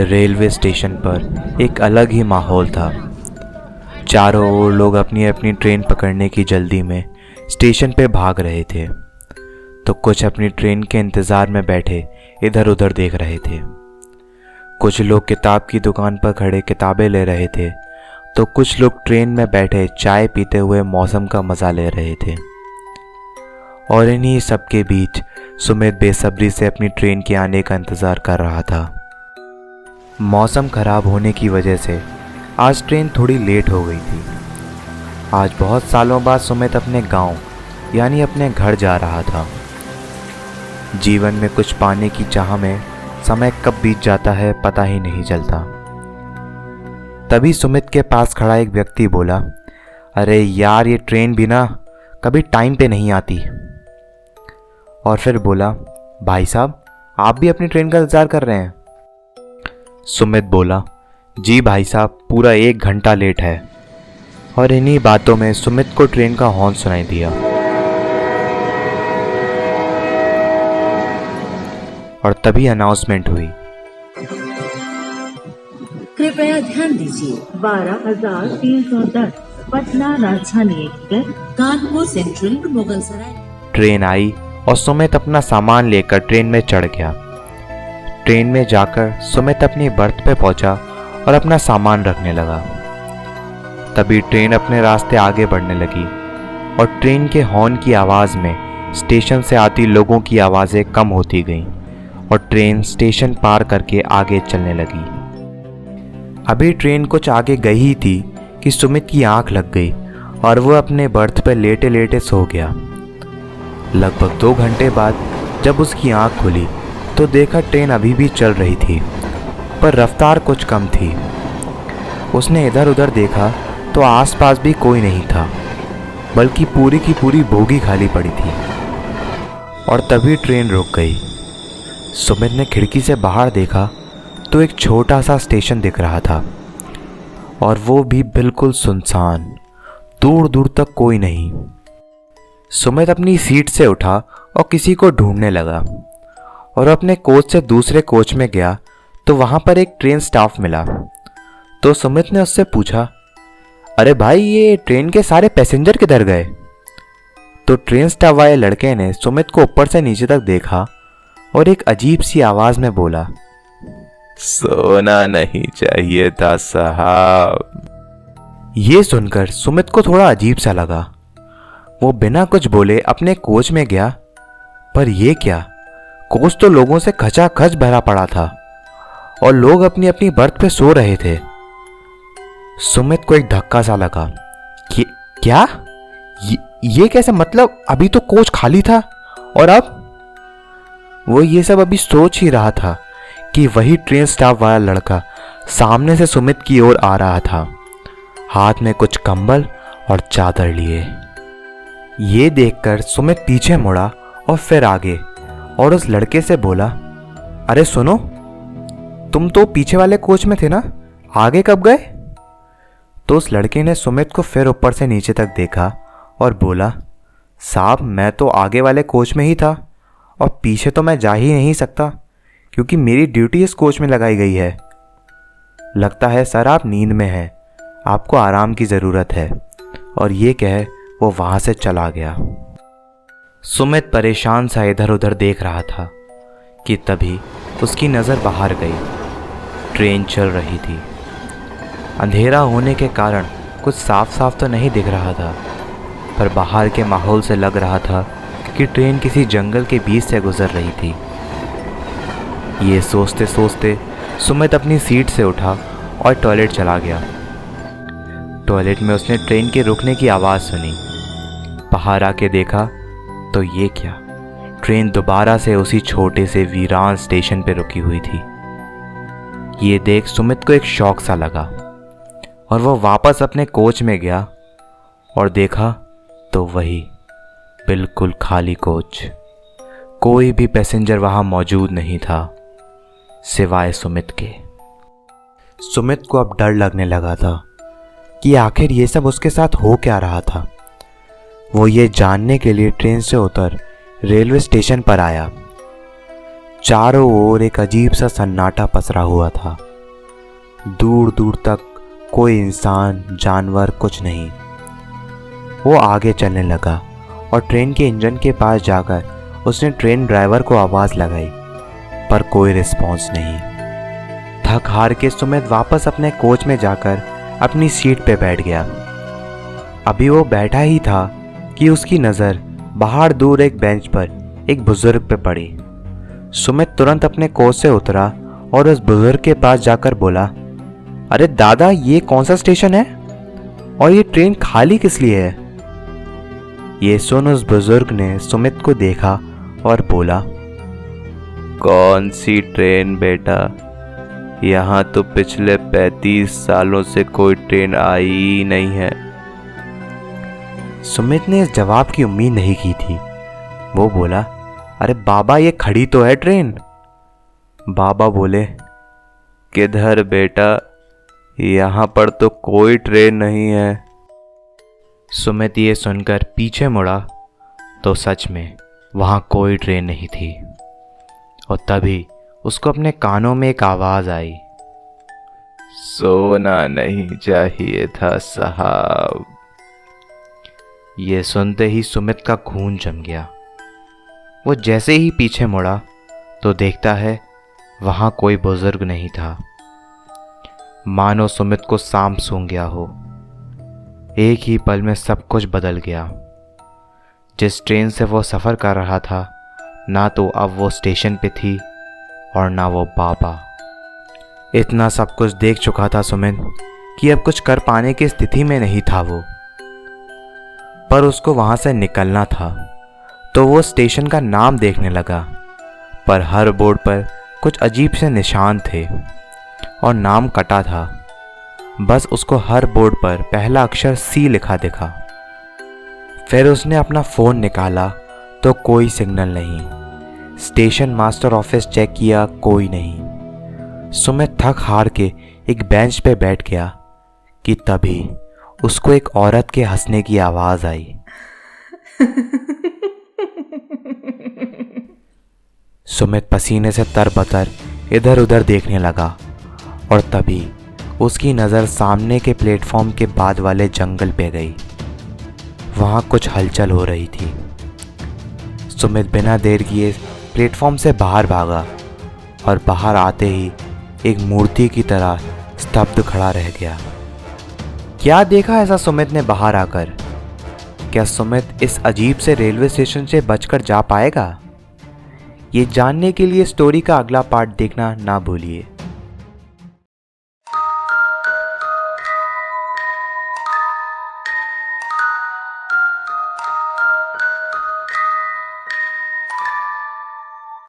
Railway station पर एक अलग ही माहौल था। चारों ओर लोग अपनी अपनी ट्रेन पकड़ने की जल्दी में स्टेशन पे भाग रहे थे, तो कुछ अपनी ट्रेन के इंतज़ार में बैठे इधर उधर देख रहे थे। कुछ लोग किताब की दुकान पर खड़े किताबें ले रहे थे, तो कुछ लोग ट्रेन में बैठे चाय पीते हुए मौसम का मज़ा ले रहे थे। और इन्हीं सबके बीच सुमित बेसब्री से अपनी ट्रेन के आने का इंतज़ार कर रहा था। मौसम ख़राब होने की वजह से आज ट्रेन थोड़ी लेट हो गई थी। आज बहुत सालों बाद सुमित अपने गांव यानी अपने घर जा रहा था। जीवन में कुछ पाने की चाह में समय कब बीत जाता है पता ही नहीं चलता। तभी सुमित के पास खड़ा एक व्यक्ति बोला, अरे यार, ये ट्रेन भी ना कभी टाइम पे नहीं आती। और फिर बोला, भाई साहब, आप भी अपनी ट्रेन का इंतज़ार कर रहे हैं? सुमित बोला, जी भाई साहब, पूरा 1 घंटा लेट है। और इन्हीं बातों में सुमित को ट्रेन का हॉर्न सुनाई दिया और तभी अनाउंसमेंट हुई, कृपया ध्यान दीजिए, 12,310 Patna Rajdhani express Kanpur central Mughalsarai. Train आई और सुमित अपना सामान लेकर ट्रेन में चढ़ गया। ट्रेन में जाकर सुमित अपनी बर्थ पे पहुंचा और अपना सामान रखने लगा। तभी ट्रेन अपने रास्ते आगे बढ़ने लगी और ट्रेन के हॉर्न की आवाज़ में स्टेशन से आती लोगों की आवाज़ें कम होती गईं और ट्रेन स्टेशन पार करके आगे चलने लगी। अभी ट्रेन कुछ आगे गई ही थी कि सुमित की आंख लग गई और वह अपने बर्थ पर लेटे लेटे सो गया। लगभग 2 घंटे बाद जब उसकी आंख खुली तो देखा ट्रेन अभी भी चल रही थी, पर रफ्तार कुछ कम थी। उसने इधर उधर देखा तो आसपास भी कोई नहीं था, बल्कि पूरी की पूरी बोगी खाली पड़ी थी। और तभी ट्रेन रुक गई। सुमित ने खिड़की से बाहर देखा तो एक छोटा सा स्टेशन दिख रहा था और वो भी बिल्कुल सुनसान, दूर दूर तक कोई नहीं। सुमित अपनी सीट से उठा और किसी को ढूंढने लगा और अपने कोच से दूसरे कोच में गया तो वहाँ पर एक ट्रेन स्टाफ मिला। तो सुमित ने उससे पूछा, अरे भाई, ये ट्रेन के सारे पैसेंजर किधर गए? तो ट्रेन स्टाफ वाले लड़के ने सुमित को ऊपर से नीचे तक देखा और एक अजीब सी आवाज़ में बोला, सोना नहीं चाहिए था साहब। ये सुनकर सुमित को थोड़ा अजीब सा लगा। वो बिना कुछ बोले अपने कोच में गया, पर ये क्या, कोच तो लोगों से खचाखच भरा पड़ा था और लोग अपनी अपनी बर्थ पे सो रहे थे। सुमित को एक धक्का सा लगा कि क्या ये कैसे, मतलब अभी तो कोच खाली था और अब? वो ये सब अभी सोच ही रहा था कि वही ट्रेन स्टाफ वाला लड़का सामने से सुमित की ओर आ रहा था, हाथ में कुछ कंबल और चादर लिए। ये देखकर सुमित पीछे मुड़ा और फिर आगे और उस लड़के से बोला, अरे सुनो, तुम तो पीछे वाले कोच में थे ना, आगे कब गए? तो उस लड़के ने सुमित को फिर ऊपर से नीचे तक देखा और बोला, साहब, मैं तो आगे वाले कोच में ही था और पीछे तो मैं जा ही नहीं सकता क्योंकि मेरी ड्यूटी इस कोच में लगाई गई है। लगता है सर आप नींद में हैं, आपको आराम की ज़रूरत है। और ये कह वो वहाँ से चला गया। सुमित परेशान सा इधर उधर देख रहा था कि तभी उसकी नज़र बाहर गई। ट्रेन चल रही थी। अंधेरा होने के कारण कुछ साफ साफ तो नहीं दिख रहा था, पर बाहर के माहौल से लग रहा था कि ट्रेन किसी जंगल के बीच से गुजर रही थी। ये सोचते सोचते सुमित अपनी सीट से उठा और टॉयलेट चला गया। टॉयलेट में उसने ट्रेन के रुकने की आवाज़ सुनी। बाहर आके देखा तो ये क्या, ट्रेन दोबारा से उसी छोटे से वीरान स्टेशन पे रुकी हुई थी। ये देख सुमित को एक शौक सा लगा और वो वापस अपने कोच में गया और देखा तो वही बिल्कुल खाली कोच। कोई भी पैसेंजर वहाँ मौजूद नहीं था सिवाय सुमित के। सुमित को अब डर लगने लगा था कि आखिर ये सब उसके साथ हो क्या रहा था। वो ये जानने के लिए ट्रेन से उतर रेलवे स्टेशन पर आया। चारों ओर एक अजीब सा सन्नाटा पसरा हुआ था। दूर दूर तक कोई इंसान जानवर कुछ नहीं। वो आगे चलने लगा और ट्रेन के इंजन के पास जाकर उसने ट्रेन ड्राइवर को आवाज़ लगाई, पर कोई रिस्पॉन्स नहीं। थक हार के सुमित वापस अपने कोच में जाकर अपनी सीट पे बैठ गया। अभी वो बैठा ही था कि उसकी नज़र बाहर दूर एक बेंच पर एक बुजुर्ग पे पड़ी। सुमित तुरंत अपने कोच से उतरा और उस बुजुर्ग के पास जाकर बोला, अरे दादा, ये कौन सा स्टेशन है और ये ट्रेन खाली किस लिए है? ये सुन उस बुजुर्ग ने सुमित को देखा और बोला, कौन सी ट्रेन बेटा, यहाँ तो पिछले 35 सालों से कोई ट्रेन आई ही नहीं है। सुमित ने इस जवाब की उम्मीद नहीं की थी। वो बोला, अरे बाबा, ये खड़ी तो है ट्रेन। बाबा बोले, किधर बेटा, यहाँ पर तो कोई ट्रेन नहीं है। सुमित ये सुनकर पीछे मुड़ा तो सच में वहाँ कोई ट्रेन नहीं थी। और तभी उसको अपने कानों में एक आवाज़ आई, सोना नहीं चाहिए था साहब। ये सुनते ही सुमित का खून जम गया। वो जैसे ही पीछे मुड़ा तो देखता है वहाँ कोई बुजुर्ग नहीं था। मानो सुमित को सांप सूंघ गया हो। एक ही पल में सब कुछ बदल गया। जिस ट्रेन से वो सफ़र कर रहा था, ना तो अब वो स्टेशन पे थी और ना वो बाबा। इतना सब कुछ देख चुका था सुमित कि अब कुछ कर पाने की स्थिति में नहीं था वो। पर उसको वहाँ से निकलना था तो वो स्टेशन का नाम देखने लगा, पर हर बोर्ड पर कुछ अजीब से निशान थे और नाम कटा था। बस उसको हर बोर्ड पर पहला अक्षर सी लिखा दिखा। फिर उसने अपना फ़ोन निकाला तो कोई सिग्नल नहीं। स्टेशन मास्टर ऑफिस चेक किया, कोई नहीं। सुमित थक हार के एक बेंच पे बैठ गया कि तभी उसको एक औरत के हंसने की आवाज़ आई। सुमित पसीने से तरबतर इधर उधर देखने लगा और तभी उसकी नज़र सामने के प्लेटफॉर्म के बाद वाले जंगल पे गई। वहाँ कुछ हलचल हो रही थी। सुमित बिना देर किए प्लेटफॉर्म से बाहर भागा और बाहर आते ही एक मूर्ति की तरह स्तब्ध खड़ा रह गया। क्या देखा ऐसा सुमित ने बाहर आकर? क्या सुमित इस अजीब से रेलवे स्टेशन से बचकर जा पाएगा? ये जानने के लिए स्टोरी का अगला पार्ट देखना ना भूलिए।